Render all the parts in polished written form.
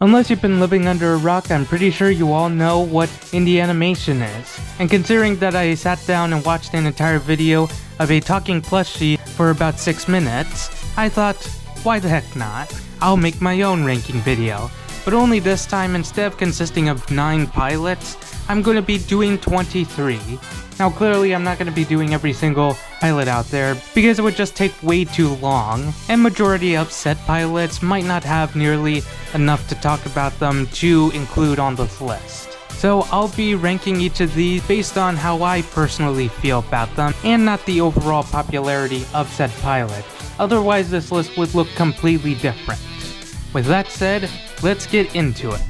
Unless you've been living under a rock, I'm pretty sure you all know what indie animation is. And considering that I sat down and watched an entire video of a talking plushie for about 6 minutes, I thought, why the heck not? I'll make my own ranking video. But only this time, instead of consisting of 9 pilots, I'm going to be doing 23. Now clearly I'm not going to be doing every single pilot out there because it would just take way too long, and majority of set pilots might not have nearly enough to talk about them to include on this list. So I'll be ranking each of these based on how I personally feel about them and not the overall popularity of said pilot. Otherwise this list would look completely different. With that said, let's get into it.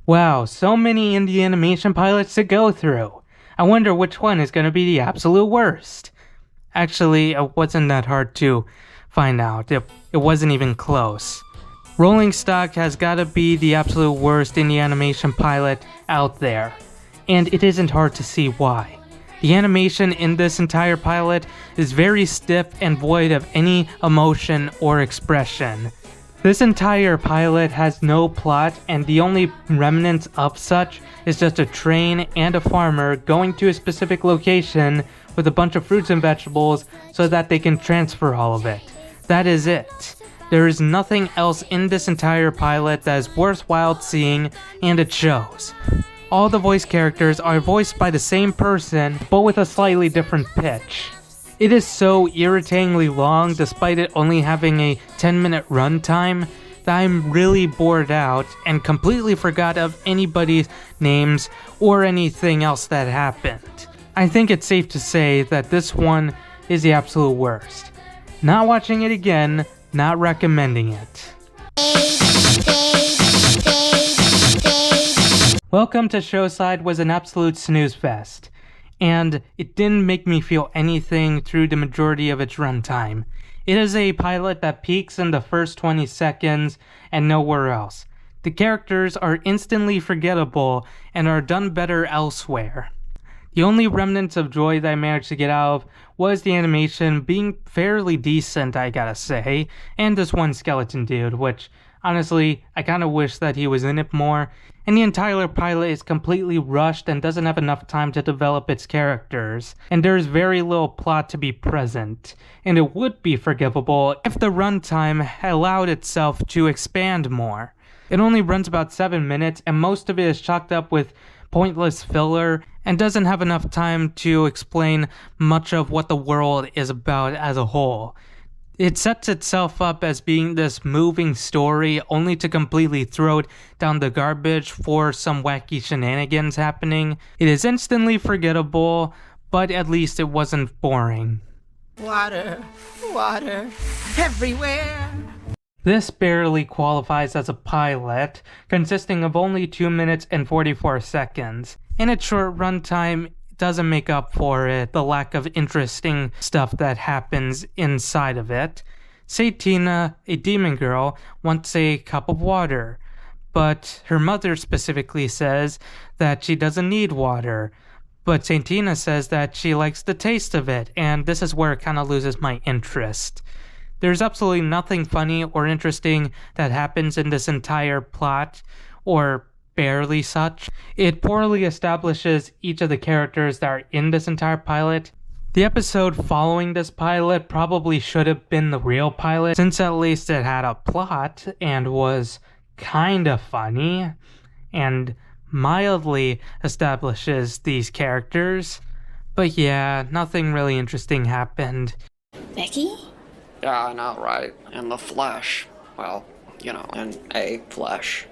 Wow, so many indie animation pilots to go through. I wonder which one is going to be the absolute worst. Actually, it wasn't that hard to find out. It wasn't even close. Rolling Stock has got to be the absolute worst indie animation pilot out there. And it isn't hard to see why. The animation in this entire pilot is very stiff and void of any emotion or expression. This entire pilot has no plot, and the only remnants of such is just a train and a farmer going to a specific location with a bunch of fruits and vegetables so that they can transfer all of it. That is it. There is nothing else in this entire pilot that is worthwhile seeing, and it shows. All the voice characters are voiced by the same person, but with a slightly different pitch. It is so irritatingly long despite it only having a 10-minute runtime that I'm really bored out and completely forgot of anybody's names or anything else that happened. I think it's safe to say that this one is the absolute worst. Not watching it again, not recommending it. Welcome to Showside was an absolute snooze fest. And it didn't make me feel anything through the majority of its runtime. It is a pilot that peaks in the first 20 seconds and nowhere else. The characters are instantly forgettable and are done better elsewhere. The only remnants of joy that I managed to get out of was the animation being fairly decent, I gotta say, and this one skeleton dude, which honestly, I kinda wish that he was in it more. And the entire pilot is completely rushed and doesn't have enough time to develop its characters, and there's very little plot to be present, and it would be forgivable if the runtime allowed itself to expand more. It only runs about 7 minutes, and most of it is chalked up with pointless filler, and doesn't have enough time to explain much of what the world is about as a whole. It sets itself up as being this moving story only to completely throw it down the garbage for some wacky shenanigans happening. It is instantly forgettable, but at least it wasn't boring. Water, water, everywhere. This barely qualifies as a pilot, consisting of only 2 minutes and 44 seconds. In its short runtime, doesn't make up for it, the lack of interesting stuff that happens inside of it. Say Tina, a demon girl, wants a cup of water, but her mother specifically says that she doesn't need water. But Saint Tina says that she likes the taste of it, and this is where it kind of loses my interest. There's absolutely nothing funny or interesting that happens in this entire plot, or barely such. It poorly establishes each of the characters that are in this entire pilot. The episode following this pilot probably should have been the real pilot, since at least it had a plot and was kinda funny and mildly establishes these characters. But yeah, nothing really interesting happened. Becky? Yeah, I know, right? In the flesh. Well, in a flesh.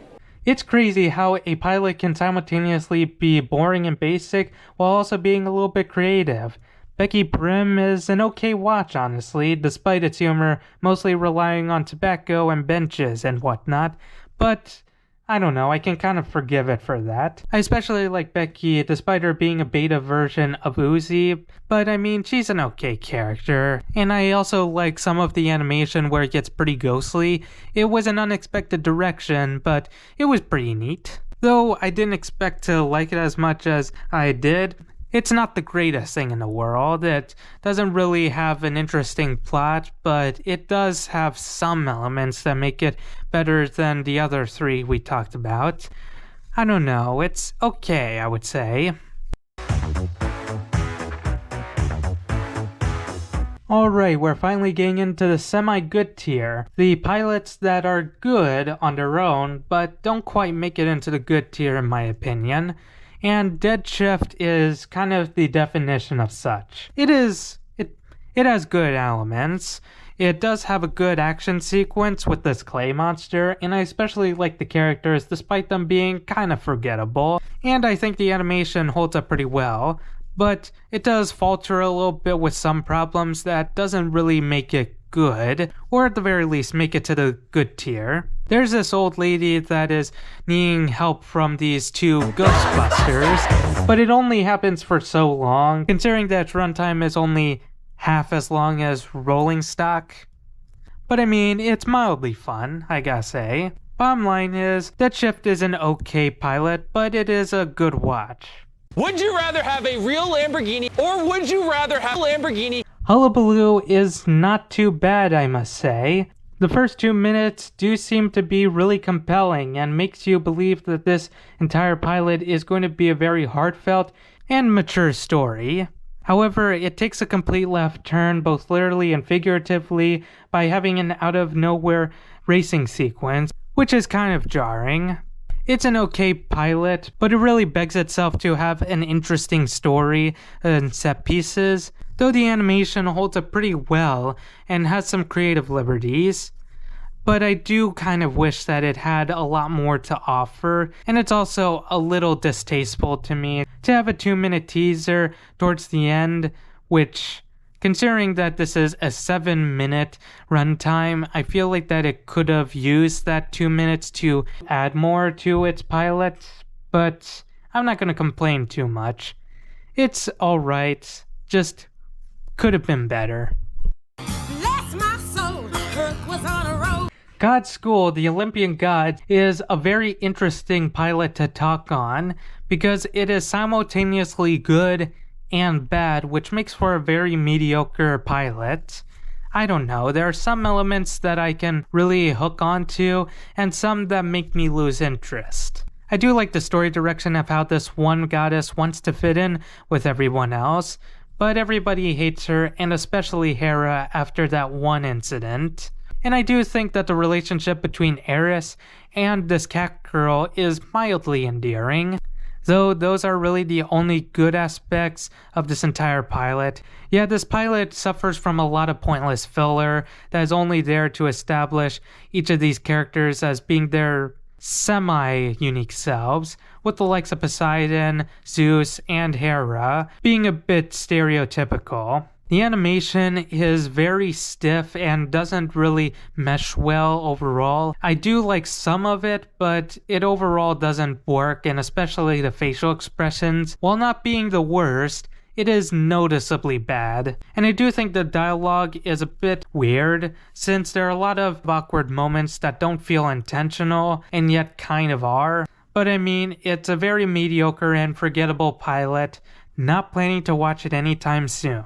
It's crazy how a pilot can simultaneously be boring and basic while also being a little bit creative. Becky Brim is an okay watch, honestly, despite its humor mostly relying on tobacco and benches and whatnot, but I don't know, I can kind of forgive it for that. I especially like Becky despite her being a beta version of Uzi, but I mean, she's an okay character. And I also like some of the animation where it gets pretty ghostly. It was an unexpected direction, but it was pretty neat. Though I didn't expect to like it as much as I did. It's not the greatest thing in the world. It doesn't really have an interesting plot, but it does have some elements that make it better than the other three we talked about. I don't know, it's okay, I would say. Alright, we're finally getting into the semi-good tier. The pilots that are good on their own, but don't quite make it into the good tier in my opinion. And Dead Shift is kind of the definition of such. It has good elements. It does have a good action sequence with this clay monster, and I especially like the characters despite them being kind of forgettable. And I think the animation holds up pretty well. But it does falter a little bit with some problems that doesn't really make it good, or at the very least make it to the good tier. There's this old lady that is needing help from these two Ghostbusters, but it only happens for so long, considering that runtime is only half as long as Rolling Stock. But I mean, it's mildly fun, I gotta say. Bottom line is, Dead Shift is an okay pilot, but it is a good watch. Would you rather have a real Lamborghini, or would you rather have a Lamborghini? Halalu is not too bad, I must say. The first 2 minutes do seem to be really compelling and makes you believe that this entire pilot is going to be a very heartfelt and mature story. However, it takes a complete left turn both literally and figuratively by having an out-of-nowhere racing sequence, which is kind of jarring. It's an okay pilot, but it really begs itself to have an interesting story and set pieces, though the animation holds up pretty well and has some creative liberties. But I do kind of wish that it had a lot more to offer, and it's also a little distasteful to me to have a 2-minute teaser towards the end, which, considering that this is a 7-minute runtime, I feel like that it could have used that 2 minutes to add more to its pilot, but I'm not going to complain too much. It's alright, just could have been better. Bless my soul, Kirk was on a road. God's School, the Olympian God, is a very interesting pilot to talk on because it is simultaneously good and bad, which makes for a very mediocre pilot. I don't know, there are some elements that I can really hook onto and some that make me lose interest. I do like the story direction of how this one goddess wants to fit in with everyone else, but everybody hates her, and especially Hera after that one incident. And I do think that the relationship between Eris and this cat girl is mildly endearing, though those are really the only good aspects of this entire pilot. Yeah, this pilot suffers from a lot of pointless filler that is only there to establish each of these characters as being their semi-unique selves, with the likes of Poseidon, Zeus, and Hera being a bit stereotypical. The animation is very stiff and doesn't really mesh well overall. I do like some of it, but it overall doesn't work, and especially the facial expressions, while not being the worst, it is noticeably bad. And I do think the dialogue is a bit weird, since there are a lot of awkward moments that don't feel intentional, and yet kind of are. But I mean, it's a very mediocre and forgettable pilot, not planning to watch it anytime soon.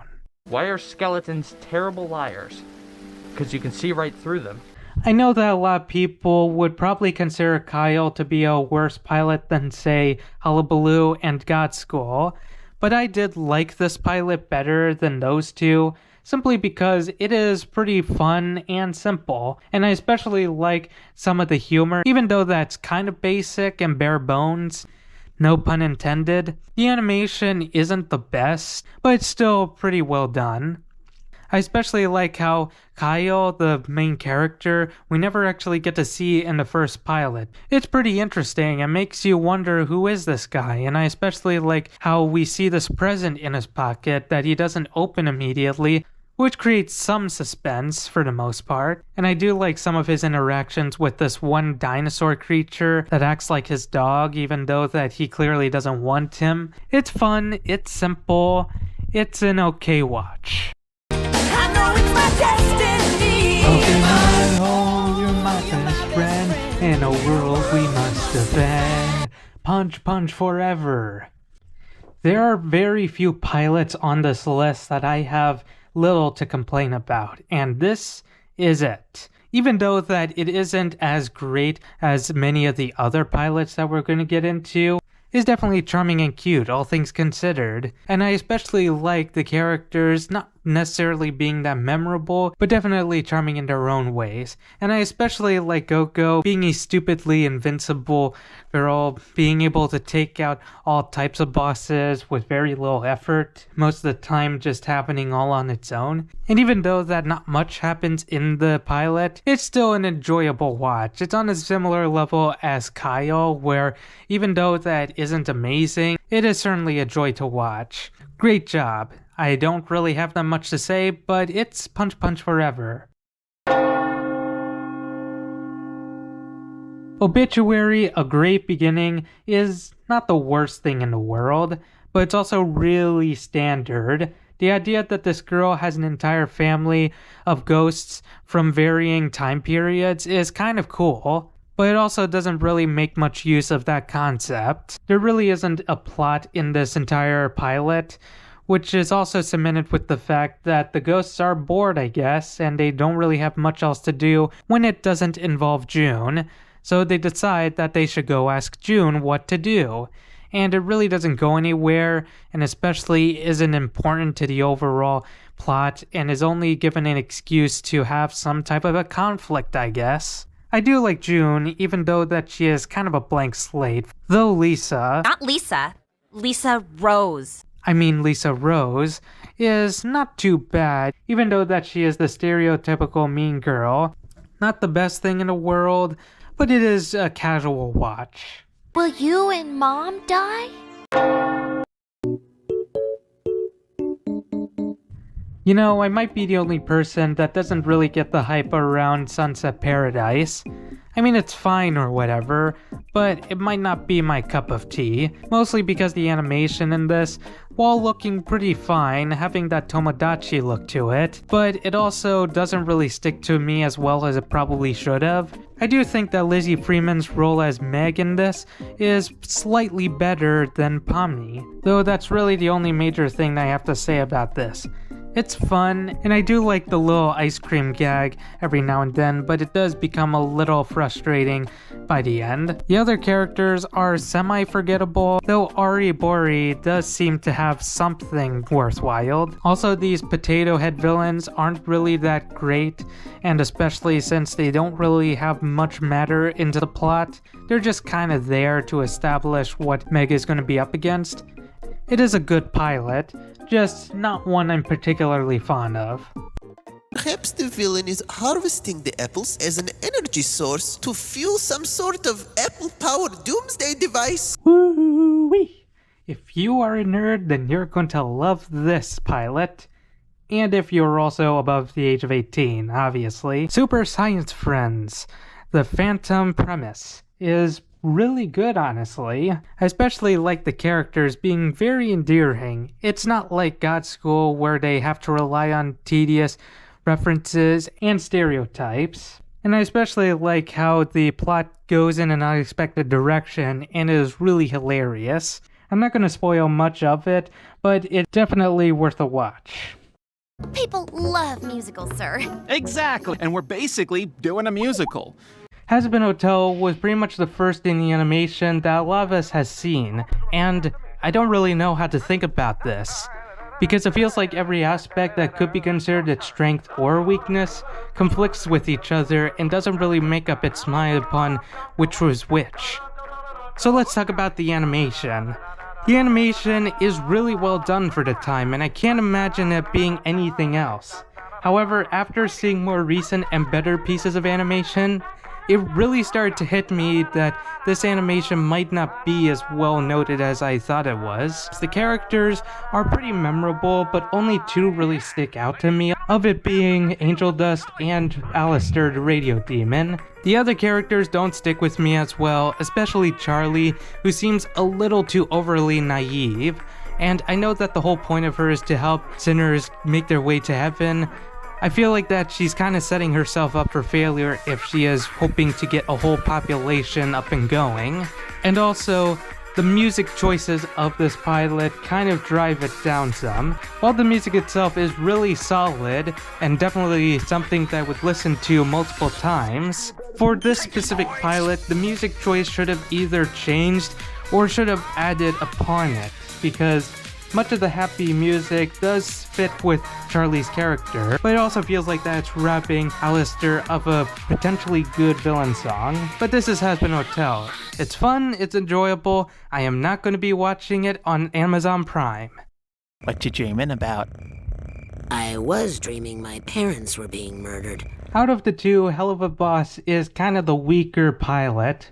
Why are skeletons terrible liars? Because you can see right through them. I know that a lot of people would probably consider Kyle to be a worse pilot than, say, Hullabaloo and God's School, but I did like this pilot better than those two, simply because it is pretty fun and simple, and I especially like some of the humor, even though that's kind of basic and bare bones. No pun intended. The animation isn't the best, but it's still pretty well done. I especially like how Kyle, the main character, we never actually get to see in the first pilot. It's pretty interesting and makes you wonder who is this guy, and I especially like how we see this present in his pocket that he doesn't open immediately, which creates some suspense for the most part. And I do like some of his interactions with this one dinosaur creature that acts like his dog, even though that he clearly doesn't want him. It's fun, it's simple, it's an okay watch. I know it's my destiny. Open my hole, you're my best friend. In a world we must defend. Punch, punch forever. There are very few pilots on this list that I have little to complain about, and this is it. Even though that it isn't as great as many of the other pilots that we're going to get into, is definitely charming and cute, all things considered. And I especially like the characters not necessarily being that memorable, but definitely charming in their own ways. And I especially like Coco being a stupidly invincible girl, being able to take out all types of bosses with very little effort, most of the time just happening all on its own. And even though that not much happens in the pilot, it's still an enjoyable watch. It's on a similar level as Kyle, where even though that isn't amazing, it is certainly a joy to watch. Great job. I don't really have that much to say, but it's punch punch forever. Obituary, A Great Beginning, is not the worst thing in the world, but it's also really standard. The idea that this girl has an entire family of ghosts from varying time periods is kind of cool, but it also doesn't really make much use of that concept. There really isn't a plot in this entire pilot, which is also cemented with the fact that the ghosts are bored, I guess, and they don't really have much else to do when it doesn't involve June, so they decide that they should go ask June what to do. And it really doesn't go anywhere, and especially isn't important to the overall plot, and is only given an excuse to have some type of a conflict, I guess. I do like June, even though that she is kind of a blank slate, though Lisa... Not Lisa. Lisa Rose. Lisa Rose, is not too bad, even though that she is the stereotypical mean girl. Not the best thing in the world, but it is a casual watch. Will you and Mom die? You know, I might be the only person that doesn't really get the hype around Sunset Paradise. It's fine or whatever, but it might not be my cup of tea, mostly because the animation in this, while looking pretty fine, having that Tomodachi look to it, but it also doesn't really stick to me as well as it probably should have. I do think that Lizzie Freeman's role as Meg in this is slightly better than Pomni, though that's really the only major thing I have to say about this. It's fun, and I do like the little ice cream gag every now and then, but it does become a little frustrating by the end. The other characters are semi-forgettable, though Ari Bori does seem to have something worthwhile. Also, these potato head villains aren't really that great, and especially since they don't really have much matter into the plot, they're just kind of there to establish what Meg is going to be up against. It is a good pilot, just not one I'm particularly fond of. Perhaps the villain is harvesting the apples as an energy source to fuel some sort of apple-powered doomsday device. Woo-wee! If you are a nerd, then you're going to love this pilot. And if you're also above the age of 18, obviously. Super Science Friends. The Phantom premise is really good, honestly. I especially like the characters being very endearing. It's not like God School where they have to rely on tedious references and stereotypes. And I especially like how the plot goes in an unexpected direction and is really hilarious. I'm not going to spoil much of it, but it's definitely worth a watch. People love musicals, sir. Exactly, and we're basically doing a musical. Hazbin Hotel was pretty much the first in the animation that a lot of us has seen, and I don't really know how to think about this, because it feels like every aspect that could be considered its strength or weakness conflicts with each other and doesn't really make up its mind upon which was which. So let's talk about the animation. The animation is really well done for the time, and I can't imagine it being anything else. However, after seeing more recent and better pieces of animation, it really started to hit me that this animation might not be as well noted as I thought it was. The characters are pretty memorable, but only two really stick out to me, of it being Angel Dust and Alistair the Radio Demon. The other characters don't stick with me as well, especially Charlie, who seems a little too overly naive. And I know that the whole point of her is to help sinners make their way to heaven. I feel like that she's kind of setting herself up for failure if she is hoping to get a whole population up and going. And also, the music choices of this pilot kind of drive it down some. While the music itself is really solid and definitely something that I would listen to multiple times, for this specific pilot, the music choice should have either changed or should have added upon it, because much of the happy music does fit with Charlie's character, but it also feels like that it's robbing Alistair of a potentially good villain song. But this is Has Been Hotel. It's fun, it's enjoyable. I am not going to be watching it on Amazon Prime. What you dreaming about? I was dreaming my parents were being murdered. Out of the two, Hell of a Boss is kind of the weaker pilot,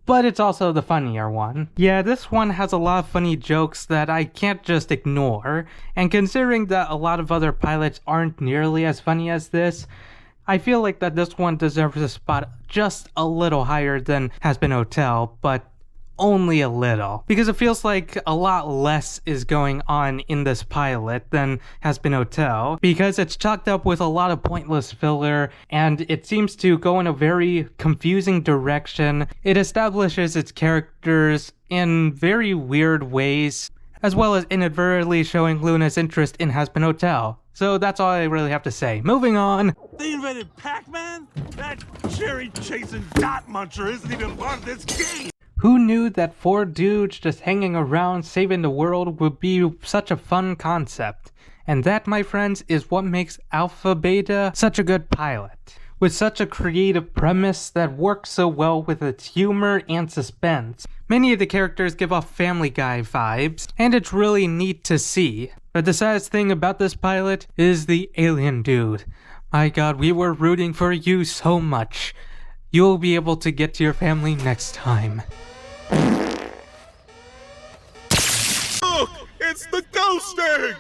but it's also the funnier one. Yeah, this one has a lot of funny jokes that I can't just ignore, and considering that a lot of other pilots aren't nearly as funny as this, I feel like that this one deserves a spot just a little higher than Has Been Hotel, but only a little, because it feels like a lot less is going on in this pilot than Has Been Hotel, because it's chocked up with a lot of pointless filler, and it seems to go in a very confusing direction. It establishes its characters in very weird ways, as well as inadvertently showing Luna's interest in Has Been Hotel. So that's all I really have to say. Moving on. They invented Pac-Man? That cherry-chasing dot muncher isn't even part of this game! Who knew that 4 dudes just hanging around saving the world would be such a fun concept? And that, my friends, is what makes Alpha Beta such a good pilot. With such a creative premise that works so well with its humor and suspense. Many of the characters give off Family Guy vibes, and it's really neat to see. But the saddest thing about this pilot is the alien dude. My god, we were rooting for you so much. You'll be able to get to your family next time. Look! It's the ghost egg!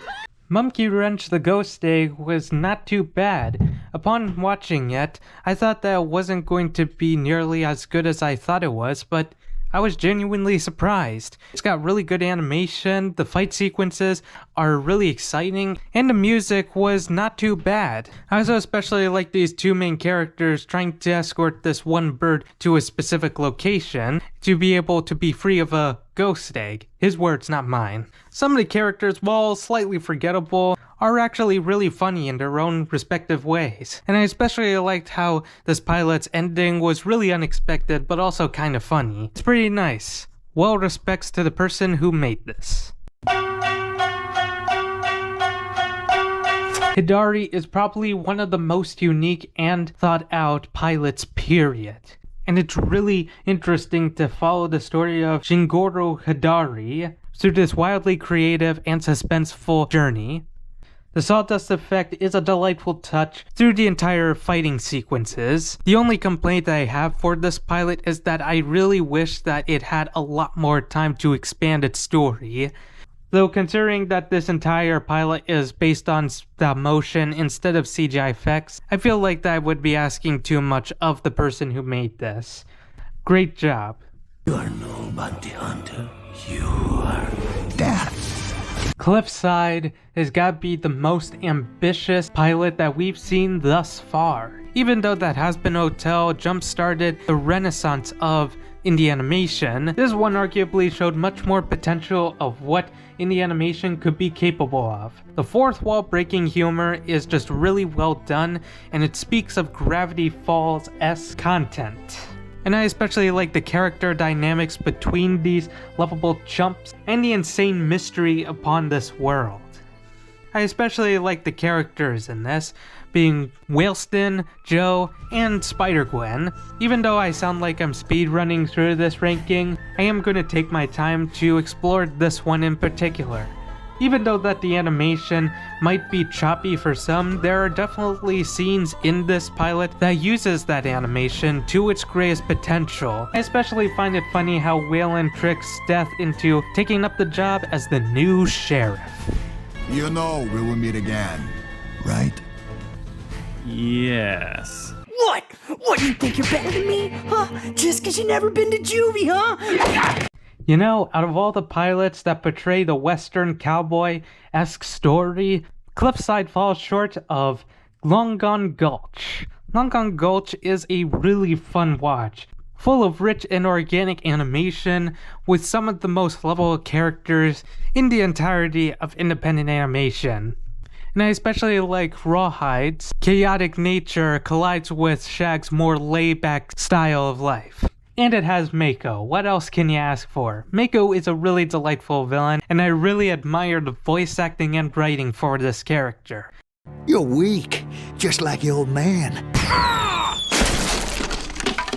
Monkey Wrench the Ghost Egg was not too bad. Upon watching it, I thought that it wasn't going to be nearly as good as I thought it was, but I was genuinely surprised. It's got really good animation, the fight sequences are really exciting, and the music was not too bad. I also especially like these two main characters trying to escort this one bird to a specific location to be able to be free of a ghost egg. His words, not mine. Some of the characters, while slightly forgettable, are actually really funny in their own respective ways. And I especially liked how this pilot's ending was really unexpected but also kind of funny. It's pretty nice. Well, respects to the person who made this. Hiari is probably one of the most unique and thought out pilots, period. And it's really interesting to follow the story of Shingoro Hiari through this wildly creative and suspenseful journey. The sawdust effect is a delightful touch through the entire fighting sequences. The only complaint that I have for this pilot is that I really wish that it had a lot more time to expand its story. Though considering that this entire pilot is based on stop motion instead of CGI effects, I feel like that would be asking too much of the person who made this. Great job. You are no bounty hunter. You are death. Cliffside has got to be the most ambitious pilot that we've seen thus far. Even though that Has Been Hotel jump-started the renaissance of indie animation, this one arguably showed much more potential of what indie animation could be capable of. The fourth wall breaking humor is just really well done, and it speaks of Gravity Falls-esque content. And I especially like the character dynamics between these lovable chumps and the insane mystery upon this world. I especially like the characters in this, being Whaleston, Joe, and Spider-Gwen. Even though I sound like I'm speedrunning through this ranking, I am going to take my time to explore this one in particular. Even though that the animation might be choppy for some, there are definitely scenes in this pilot that uses that animation to its greatest potential. I especially find it funny how Waylon tricks Death into taking up the job as the new sheriff. You know we will meet again, right? Yes. What? What, do you think you're better than me? Huh? Just cause you never been to juvie, huh? You know, out of all the pilots that portray the Western cowboy-esque story, Cliffside falls short of Longan Gulch. Longan Gulch is a really fun watch. full of rich and organic animation with some of the most lovable characters in the entirety of independent animation. And I especially like Rawhide's chaotic nature collides with Shag's more laid-back style of life. And it has Mako. What else can you ask for? Mako is a really delightful villain, and I really admire the voice acting and writing for this character. You're weak, just like your old man.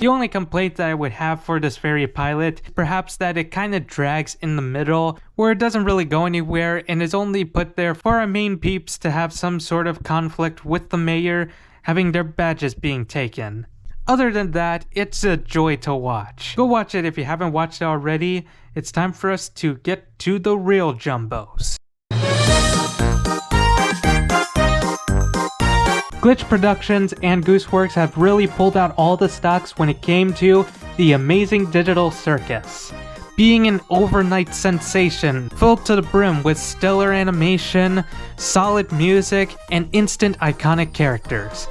The only complaint that I would have for this very pilot, perhaps that it kinda drags in the middle, where it doesn't really go anywhere and is only put there for our main peeps to have some sort of conflict with the mayor having their badges being taken. Other than that, it's a joy to watch. Go watch it if you haven't watched it already. It's time for us to get to the real jumbos. Glitch Productions and Gooseworks have really pulled out all the stops when it came to the amazing digital circus. Being an overnight sensation, filled to the brim with stellar animation, solid music, and instant iconic characters.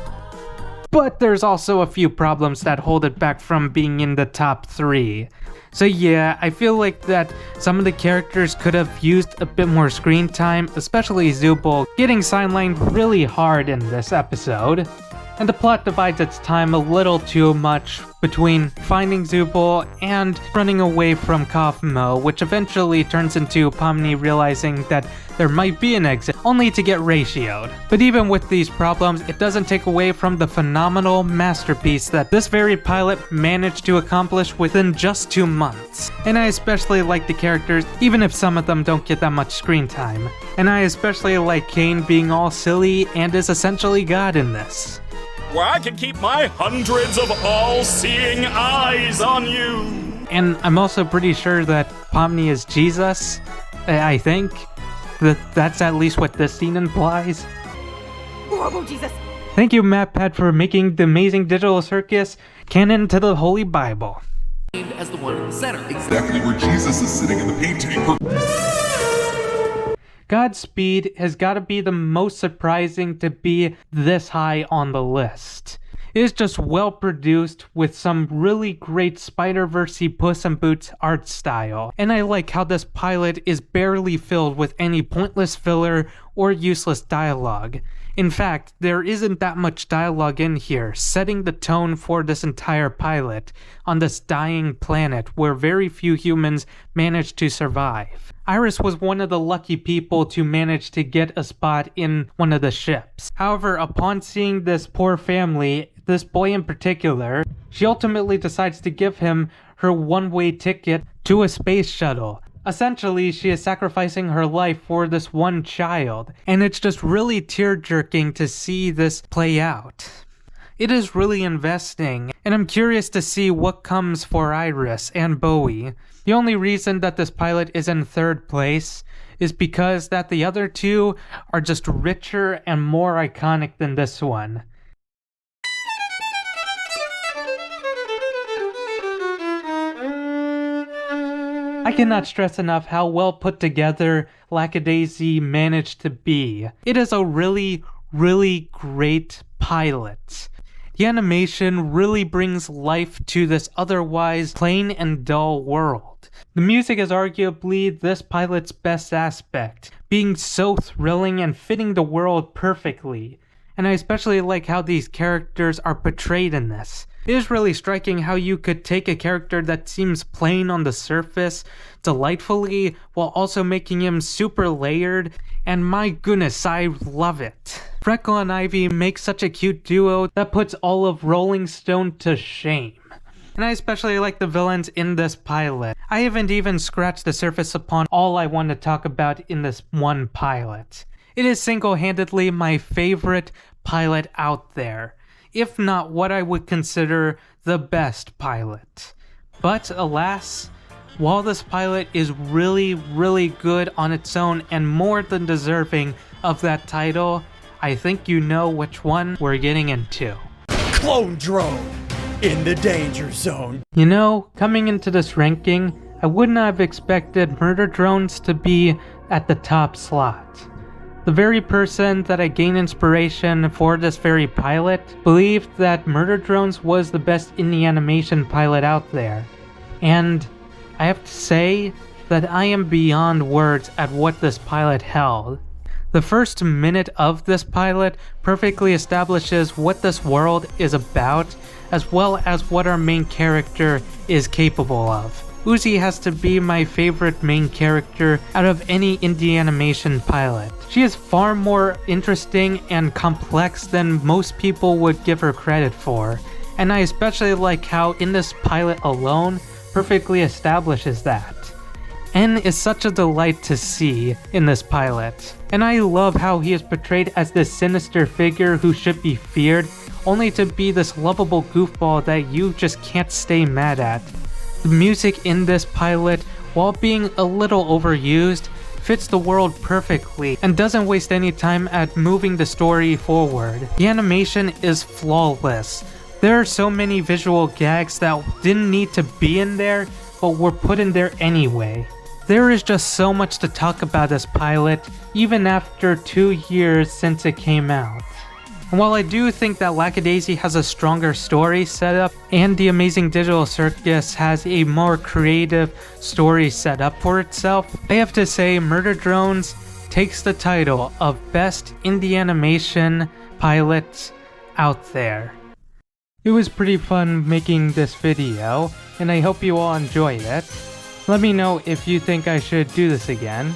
But there's also a few problems that hold it back from being in the top 3. So yeah, I feel like that some of the characters could have used a bit more screen time, especially Zooble getting sidelined really hard in this episode. And the plot divides its time a little too much between finding Zooble and running away from Kaufmo, which eventually turns into Pomni realizing that there might be an exit, only to get ratioed. But even with these problems, it doesn't take away from the phenomenal masterpiece that this very pilot managed to accomplish within just 2 months. And I especially like the characters, even if some of them don't get that much screen time. And I especially like Kane being all silly and is essentially God in this. Where I can keep my hundreds of all-seeing eyes on you. And I'm also pretty sure that Pomni is Jesus, I think. That's at least what this scene implies. Horrible Jesus. Thank you, MatPat, for making the amazing digital circus canon to the Holy Bible. As the one in the center. Exactly where Jesus is sitting in the painting. Godp Speed has got to be the most surprising to be this high on the list. It is just well produced with some really great Spider-Verse-y Puss in Boots art style, and I like how this pilot is barely filled with any pointless filler or useless dialogue. In fact, there isn't that much dialogue in here, setting the tone for this entire pilot on this dying planet where very few humans manage to survive. Iris was one of the lucky people to manage to get a spot in one of the ships. However, upon seeing this poor family, this boy in particular, she ultimately decides to give him her one-way ticket to a space shuttle. Essentially, she is sacrificing her life for this one child, and it's just really tear-jerking to see this play out. It is really investing, and I'm curious to see what comes for Iris and Bowie. The only reason that this pilot is in 3rd place is because that the other two are just richer and more iconic than this one. I cannot stress enough how well put together Lackadaisy managed to be. It is a really, really great pilot. The animation really brings life to this otherwise plain and dull world. The music is arguably this pilot's best aspect, being so thrilling and fitting the world perfectly. And I especially like how these characters are portrayed in this. It is really striking how you could take a character that seems plain on the surface delightfully while also making him super layered, and my goodness, I love it. Freckle and Ivy make such a cute duo that puts all of Rolling Stone to shame. And I especially like the villains in this pilot. I haven't even scratched the surface upon all I want to talk about in this one pilot. It is single-handedly my favorite pilot out there, if not what I would consider the best pilot. But alas, while this pilot is really, really good on its own and more than deserving of that title, I think you know which one we're getting into. Clone drone in the danger zone. You know, coming into this ranking, I would not have expected murder drones to be at the top slot. The very person that I gained inspiration for this very pilot believed that Murder Drones was the best indie animation pilot out there. And I have to say that I am beyond words at what this pilot held. The first minute of this pilot perfectly establishes what this world is about, as well as what our main character is capable of. Uzi has to be my favorite main character out of any indie animation pilot. She is far more interesting and complex than most people would give her credit for, and I especially like how in this pilot alone perfectly establishes that. N is such a delight to see in this pilot, and I love how he is portrayed as this sinister figure who should be feared, only to be this lovable goofball that you just can't stay mad at. The music in this pilot, while being a little overused, fits the world perfectly and doesn't waste any time at moving the story forward. The animation is flawless. There are so many visual gags that didn't need to be in there, but were put in there anyway. There is just so much to talk about this pilot, even after 2 years since it came out. And while I do think that Lackadaisy has a stronger story setup, and the Amazing Digital Circus has a more creative story set up for itself, I have to say Murder Drones takes the title of Best Indie Animation Pilot out there. It was pretty fun making this video, and I hope you all enjoyed it. Let me know if you think I should do this again.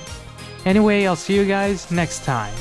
Anyway, I'll see you guys next time.